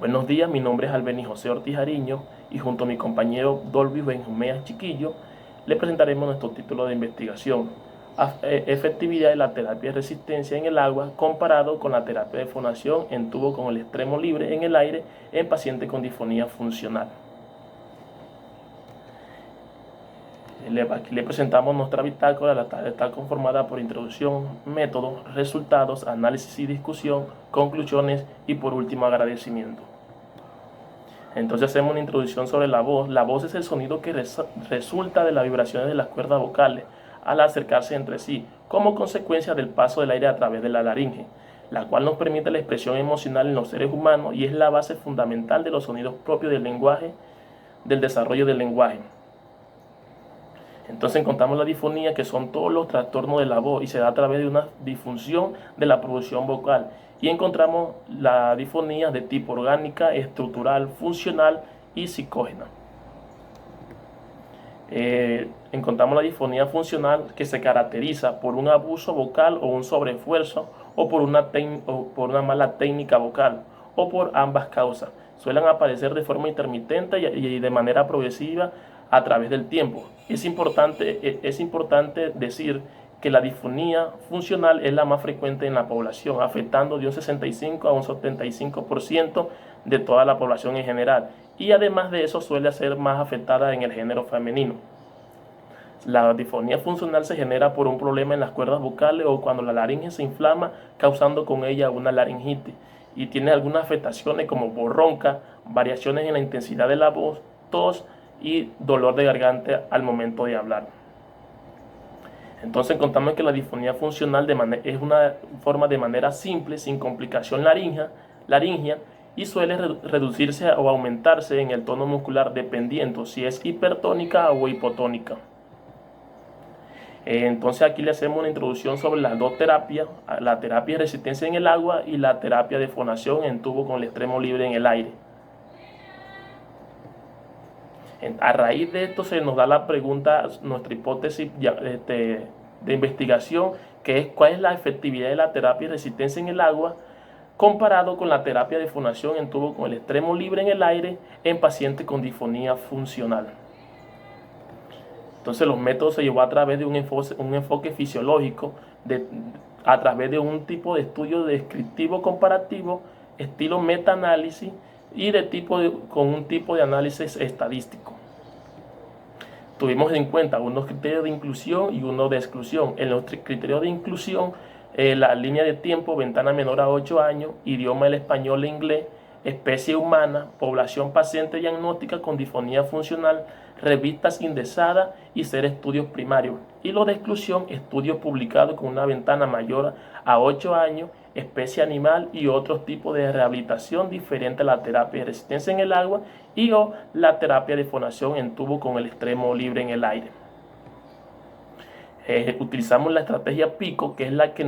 Buenos días, mi nombre es Albeni José Ortiz Ariño y junto a mi compañero Dolby Benjumea Chiquillo le presentaremos nuestro título de investigación: efectividad de la terapia de resistencia en el agua comparado con la terapia de fonación en tubo con el extremo libre en el aire en pacientes con disfonía funcional. Aquí le presentamos nuestra bitácora. La tabla está conformada por introducción, métodos, resultados, análisis y discusión, conclusiones y por último agradecimiento. Entonces hacemos una introducción sobre la voz. La voz es el sonido que resulta de las vibraciones de las cuerdas vocales al acercarse entre sí, como consecuencia del paso del aire a través de la laringe, la cual nos permite la expresión emocional en los seres humanos y es la base fundamental de los sonidos propios del lenguaje, del desarrollo del lenguaje. Entonces encontramos la disfonía, que son todos los trastornos de la voz y se da a través de una disfunción de la producción vocal. Y encontramos la disfonía de tipo orgánica, estructural, funcional y psicógena. Encontramos la disfonía funcional, que se caracteriza por un abuso vocal o un sobreesfuerzo o por una mala técnica vocal o por ambas causas. Suelen aparecer de forma intermitente y de manera progresiva a través del tiempo. Es importante decir que la disfonía funcional es la más frecuente en la población, afectando de un 65 a un 75% de toda la población en general, y además de eso suele ser más afectada en el género femenino. La disfonía funcional se genera por un problema en las cuerdas vocales o cuando la laringe se inflama, causando con ella una laringitis, y tiene algunas afectaciones como voz ronca, variaciones en la intensidad de la voz, tos y dolor de garganta al momento de hablar. Entonces encontramos que la disfonía funcional es una forma de manera simple, sin complicación laringia, y suele reducirse o aumentarse en el tono muscular dependiendo si es hipertónica o hipotónica. Entonces aquí le hacemos una introducción sobre las dos terapias: la terapia de resistencia en el agua y la terapia de fonación en tubo con el extremo libre en el aire. A raíz de esto se nos da la pregunta, nuestra hipótesis de investigación, que es cuál es la efectividad de la terapia de resistencia en el agua comparado con la terapia de fonación en tubo con el extremo libre en el aire en pacientes con disfonía funcional. Entonces los métodos se llevó a través de un enfoque fisiológico, a través de un tipo de estudio descriptivo comparativo, estilo metaanálisis, y con un tipo de análisis estadístico. Tuvimos en cuenta unos criterios de inclusión y uno de exclusión. En los criterios de inclusión, la línea de tiempo, ventana menor a 8 años, idioma el español e inglés, especie humana, población paciente diagnóstica con disfonía funcional, revistas indexadas y ser estudios primarios. Y lo de exclusión, estudios publicados con una ventana mayor a 8 años, especie animal y otros tipos de rehabilitación diferente a la terapia de resistencia en el agua y o la terapia de fonación en tubo con el extremo libre en el aire. Utilizamos la estrategia PICO, que es la que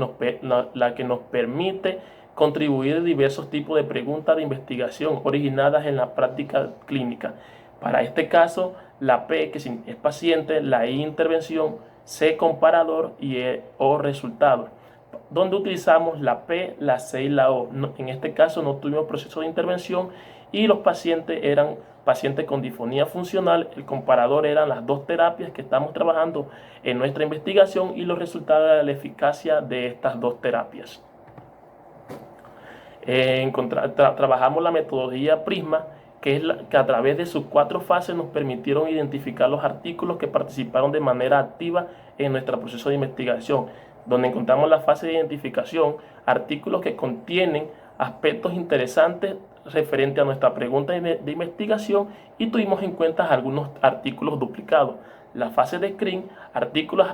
nos permite contribuir a diversos tipos de preguntas de investigación originadas en la práctica clínica. Para este caso, la P, que es paciente, la I, intervención, C, comparador y E, O, resultado, donde utilizamos la P, la C y la O. En este caso no tuvimos proceso de intervención y los pacientes eran pacientes con disfonía funcional. El comparador eran las dos terapias que estamos trabajando en nuestra investigación y los resultados de la eficacia de estas dos terapias. Trabajamos la metodología Prisma, que a través de sus 4 fases nos permitieron identificar los artículos que participaron de manera activa en nuestro proceso de investigación, donde encontramos la fase de identificación, artículos que contienen aspectos interesantes referente a nuestra pregunta de investigación, y tuvimos en cuenta algunos artículos duplicados. La fase de screen, artículos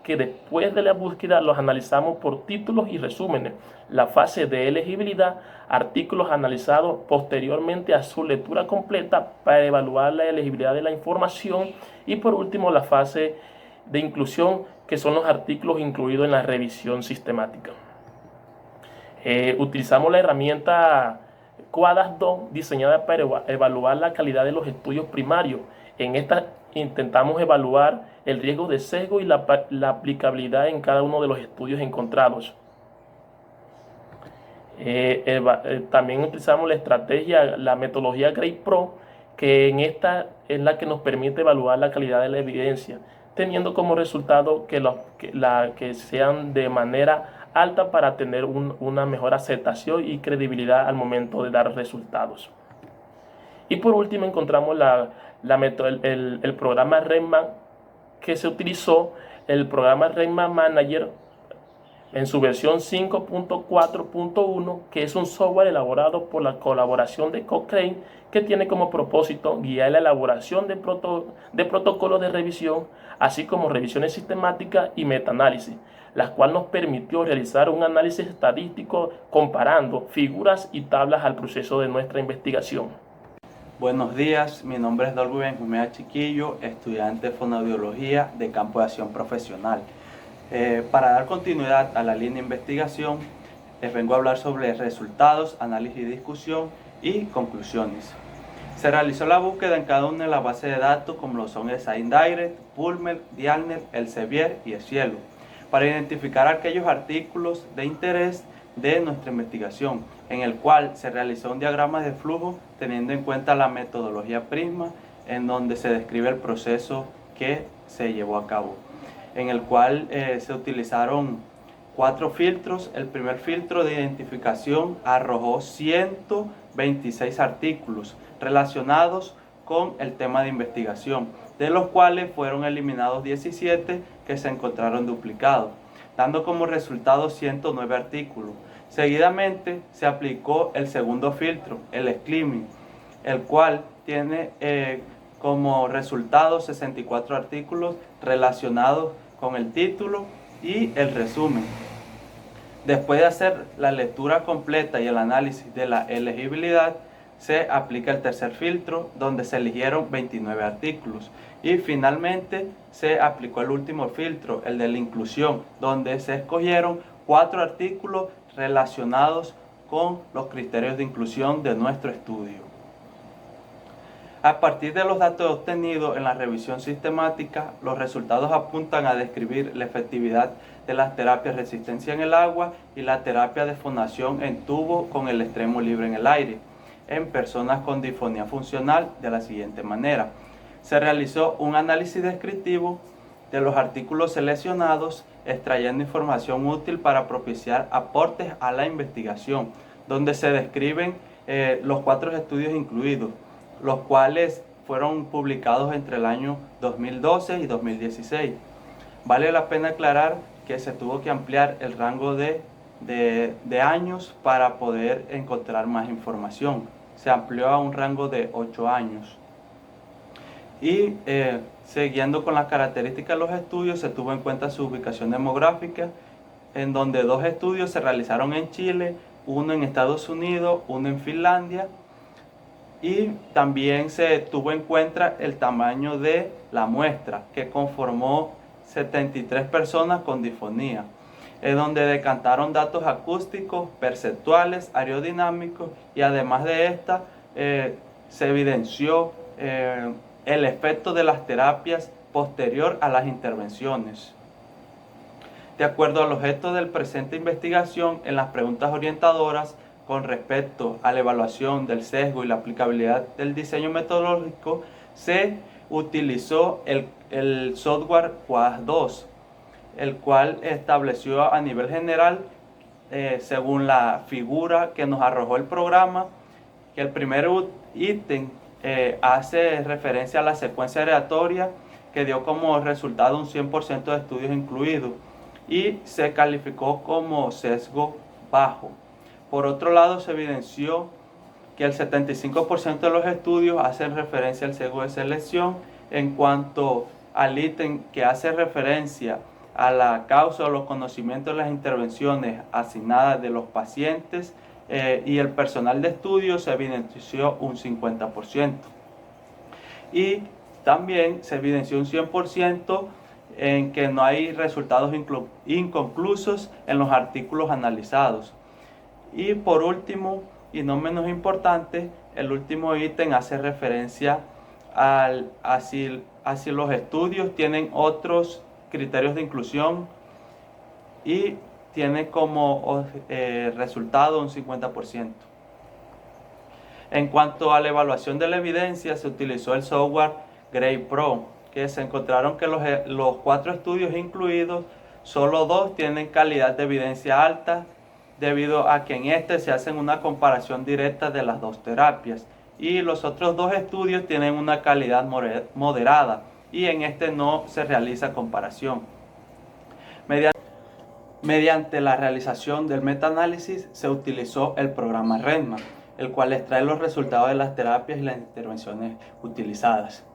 que después de la búsqueda los analizamos por títulos y resúmenes. La fase de elegibilidad, artículos analizados posteriormente a su lectura completa para evaluar la elegibilidad de la información. Y por último, la fase de inclusión, que son los artículos incluidos en la revisión sistemática. Utilizamos la herramienta QUADAS-2, diseñada para evaluar la calidad de los estudios primarios. En esta intentamos evaluar el riesgo de sesgo y la aplicabilidad en cada uno de los estudios encontrados. También utilizamos la metodología Grade Pro, que en esta es la que nos permite evaluar la calidad de la evidencia, teniendo como resultado que sean de manera alta para tener una mejor aceptación y credibilidad al momento de dar resultados. Y por último encontramos el programa Redman, que se utilizó el programa Redman Manager en su versión 5.4.1, que es un software elaborado por la colaboración de Cochrane, que tiene como propósito guiar la elaboración de protocolos de revisión, así como revisiones sistemáticas y metaanálisis, la cual nos permitió realizar un análisis estadístico comparando figuras y tablas al proceso de nuestra investigación. Buenos días, mi nombre es Dolby Benjumea Chiquillo, estudiante de Fonoaudiología de Campo de Acción Profesional. Para dar continuidad a la línea de investigación, les vengo a hablar sobre resultados, análisis y discusión y conclusiones. Se realizó la búsqueda en cada una de las bases de datos, como lo son el ScienDirect, PubMed, Dialnet, Elsevier y Scielo, para identificar aquellos artículos de interés de nuestra investigación, en el cual se realizó un diagrama de flujo teniendo en cuenta la metodología Prisma, en donde se describe el proceso que se llevó a cabo, en el cual se utilizaron 4 filtros. El primer filtro de identificación arrojó 126 artículos relacionados con el tema de investigación, de los cuales fueron eliminados 17 que se encontraron duplicados, dando como resultado 109 artículos. Seguidamente se aplicó el segundo filtro, el Screaming, el cual tiene como resultado 64 artículos relacionados con el título y el resumen. Después de hacer la lectura completa y el análisis de la elegibilidad, se aplica el tercer filtro, donde se eligieron 29 artículos. Y finalmente se aplicó el último filtro, el de la inclusión, donde se escogieron 4 artículos relacionados con los criterios de inclusión de nuestro estudio. A partir de los datos obtenidos en la revisión sistemática, los resultados apuntan a describir la efectividad de las terapias de resistencia en el agua y la terapia de fonación en tubo con el extremo libre en el aire en personas con disfonía funcional de la siguiente manera. Se realizó un análisis descriptivo de los artículos seleccionados, extrayendo información útil para propiciar aportes a la investigación, donde se describen los 4 estudios incluidos, los cuales fueron publicados entre el año 2012 y 2016. Vale la pena aclarar que se tuvo que ampliar el rango de años para poder encontrar más información. Se amplió a un rango de 8 años. Y siguiendo con las características de los estudios, se tuvo en cuenta su ubicación demográfica, en donde 2 estudios se realizaron en Chile, uno en Estados Unidos, uno en Finlandia, y también se tuvo en cuenta el tamaño de la muestra, que conformó 73 personas con disfonía, donde decantaron datos acústicos, perceptuales, aerodinámicos, y además de esta se evidenció el efecto de las terapias posterior a las intervenciones. De acuerdo al objeto del presente investigación, en las preguntas orientadoras con respecto a la evaluación del sesgo y la aplicabilidad del diseño metodológico, se utilizó el software QuAD2, el cual estableció a nivel general, según la figura que nos arrojó el programa, que el primer ítem hace referencia a la secuencia aleatoria, que dio como resultado un 100% de estudios incluidos y se calificó como sesgo bajo. Por otro lado, se evidenció que el 75% de los estudios hacen referencia al sesgo de selección. En cuanto al ítem que hace referencia a la causa o los conocimientos de las intervenciones asignadas de los pacientes y el personal de estudio, se evidenció un 50%. Y también se evidenció un 100% en que no hay resultados inconclusos en los artículos analizados. Y por último, y no menos importante, el último ítem hace referencia a si los estudios tienen otros criterios de inclusión, y tiene como resultado un 50%. En cuanto a la evaluación de la evidencia, se utilizó el software Grade Pro, que se encontraron que los 4 estudios incluidos, solo 2 tienen calidad de evidencia alta, debido a que en este se hace una comparación directa de las 2 terapias, y los otros 2 estudios tienen una calidad moderada, y en este no se realiza comparación. Mediante la realización del metaanálisis se utilizó el programa Redman, el cual extrae los resultados de las terapias y las intervenciones utilizadas.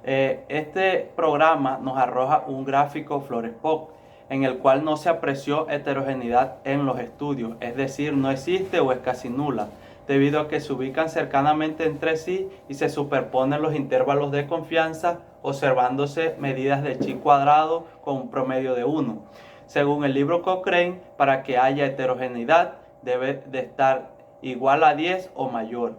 Este programa nos arroja un gráfico Flores-POC, en el cual no se apreció heterogeneidad en los estudios, es decir, no existe o es casi nula, debido a que se ubican cercanamente entre sí y se superponen los intervalos de confianza, observándose medidas de chi cuadrado con un promedio de 1. Según el libro Cochrane, para que haya heterogeneidad debe de estar igual a 10 o mayor.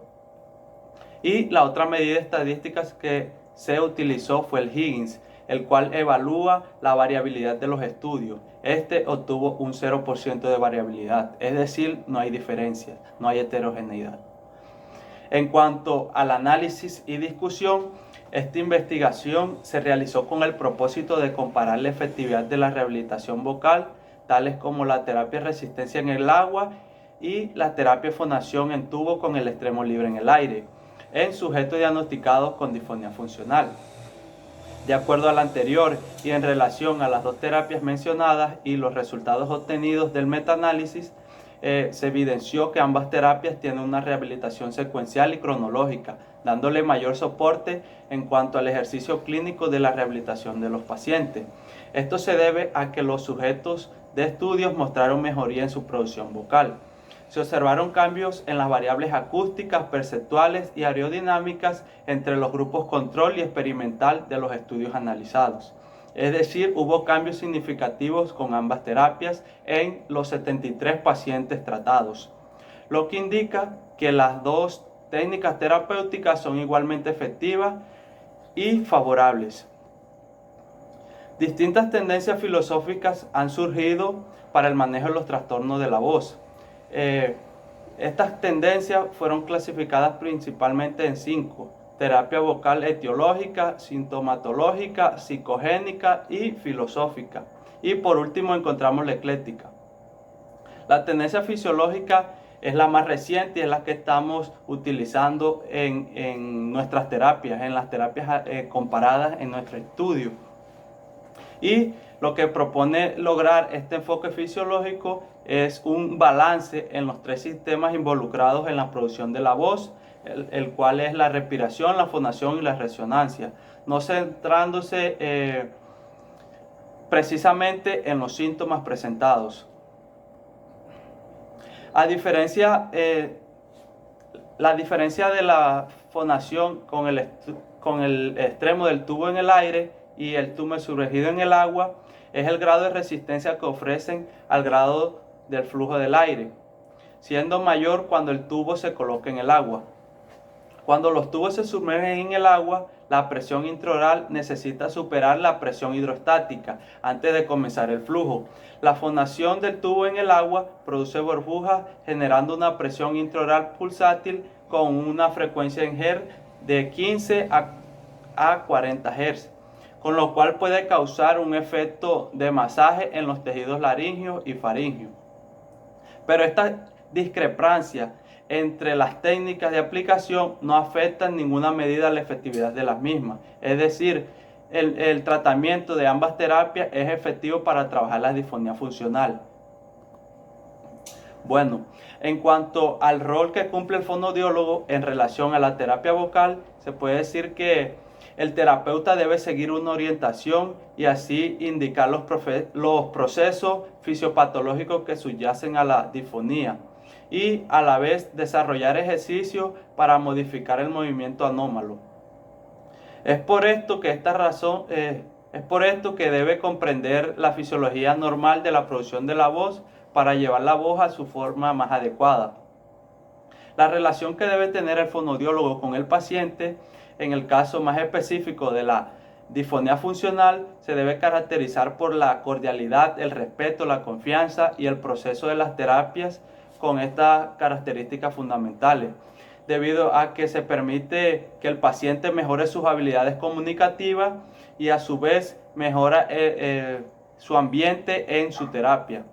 Y la otra medida estadística que se utilizó fue el Higgins, el cual evalúa la variabilidad de los estudios. Este obtuvo un 0% de variabilidad, es decir, no hay diferencias, no hay heterogeneidad. En cuanto al análisis y discusión, esta investigación se realizó con el propósito de comparar la efectividad de la rehabilitación vocal, tales como la terapia de resistencia en el agua y la terapia de fonación en tubo con el extremo libre en el aire, en sujetos diagnosticados con disfonía funcional. De acuerdo al anterior y en relación a las 2 terapias mencionadas y los resultados obtenidos del metaanálisis, se evidenció que ambas terapias tienen una rehabilitación secuencial y cronológica, dándole mayor soporte en cuanto al ejercicio clínico de la rehabilitación de los pacientes. Esto se debe a que los sujetos de estudios mostraron mejoría en su producción vocal. Se observaron cambios en las variables acústicas, perceptuales y aerodinámicas entre los grupos control y experimental de los estudios analizados. Es decir, hubo cambios significativos con ambas terapias en los 73 pacientes tratados, lo que indica que las 2 técnicas terapéuticas son igualmente efectivas y favorables. Distintas tendencias filosóficas han surgido para el manejo de los trastornos de la voz. Estas tendencias fueron clasificadas principalmente en 5: terapia vocal etiológica, sintomatológica, psicogénica y filosófica. Y por último encontramos la ecléctica. La tendencia fisiológica es la más reciente y es la que estamos utilizando en nuestras terapias, en las terapias comparadas en nuestro estudio. Y lo que propone lograr este enfoque fisiológico es un balance en los 3 sistemas involucrados en la producción de la voz, el cual es la respiración, la fonación y la resonancia, no centrándose precisamente en los síntomas presentados. La diferencia de la fonación con el extremo del tubo en el aire y el túnel sumergido en el agua es el grado de resistencia que ofrecen al grado del flujo del aire, siendo mayor cuando el tubo se coloca en el agua. Cuando los tubos se sumergen en el agua, la presión intraoral necesita superar la presión hidrostática antes de comenzar el flujo. La fonación del tubo en el agua produce burbujas generando una presión intraoral pulsátil con una frecuencia en Hz de 15 a 40 Hz, con lo cual puede causar un efecto de masaje en los tejidos laringeos y faringeos. Pero esta discrepancia entre las técnicas de aplicación no afecta en ninguna medida la efectividad de las mismas. Es decir, el tratamiento de ambas terapias es efectivo para trabajar la disfonía funcional. Bueno, en cuanto al rol que cumple el fonoaudiólogo en relación a la terapia vocal, se puede decir que el terapeuta debe seguir una orientación y así indicar los procesos fisiopatológicos que subyacen a la disfonía y a la vez desarrollar ejercicios para modificar el movimiento anómalo. Es por esto que debe comprender la fisiología normal de la producción de la voz para llevar la voz a su forma más adecuada. La relación que debe tener el fonoaudiólogo con el paciente, en el caso más específico de la Disfonía funcional se debe caracterizar por la cordialidad, el respeto, la confianza y el proceso de las terapias con estas características fundamentales, debido a que se permite que el paciente mejore sus habilidades comunicativas y a su vez mejora su ambiente en su terapia.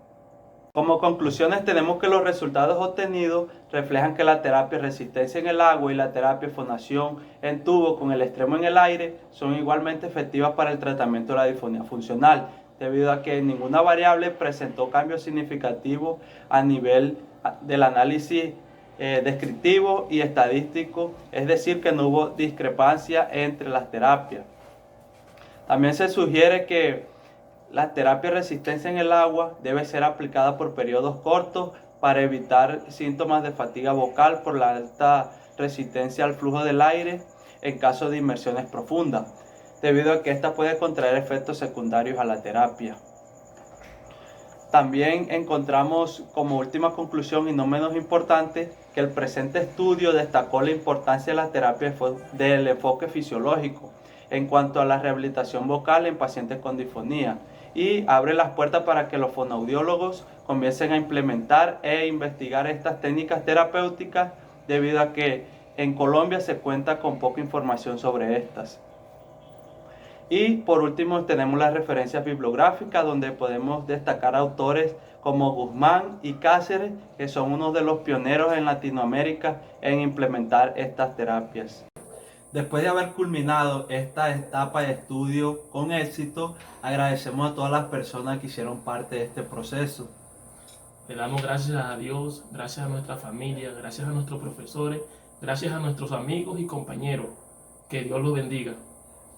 Como conclusiones tenemos que los resultados obtenidos reflejan que la terapia resistencia en el agua y la terapia fonación en tubo con el extremo en el aire son igualmente efectivas para el tratamiento de la disfonía funcional, debido a que ninguna variable presentó cambios significativos a nivel del análisis descriptivo y estadístico, es decir, que no hubo discrepancia entre las terapias. También se sugiere que la terapia de resistencia en el agua debe ser aplicada por periodos cortos para evitar síntomas de fatiga vocal por la alta resistencia al flujo del aire en caso de inmersiones profundas, debido a que esta puede contraer efectos secundarios a la terapia. También encontramos como última conclusión y no menos importante que el presente estudio destacó la importancia de la terapia del enfoque fisiológico en cuanto a la rehabilitación vocal en pacientes con disfonía y abre las puertas para que los fonoaudiólogos comiencen a implementar e investigar estas técnicas terapéuticas debido a que en Colombia se cuenta con poca información sobre estas. Y por último tenemos las referencias bibliográficas donde podemos destacar autores como Guzmán y Cáceres, que son uno de los pioneros en Latinoamérica en implementar estas terapias. Después de haber culminado esta etapa de estudio con éxito, agradecemos a todas las personas que hicieron parte de este proceso. Le damos gracias a Dios, gracias a nuestra familia, gracias a nuestros profesores, gracias a nuestros amigos y compañeros. Que Dios los bendiga.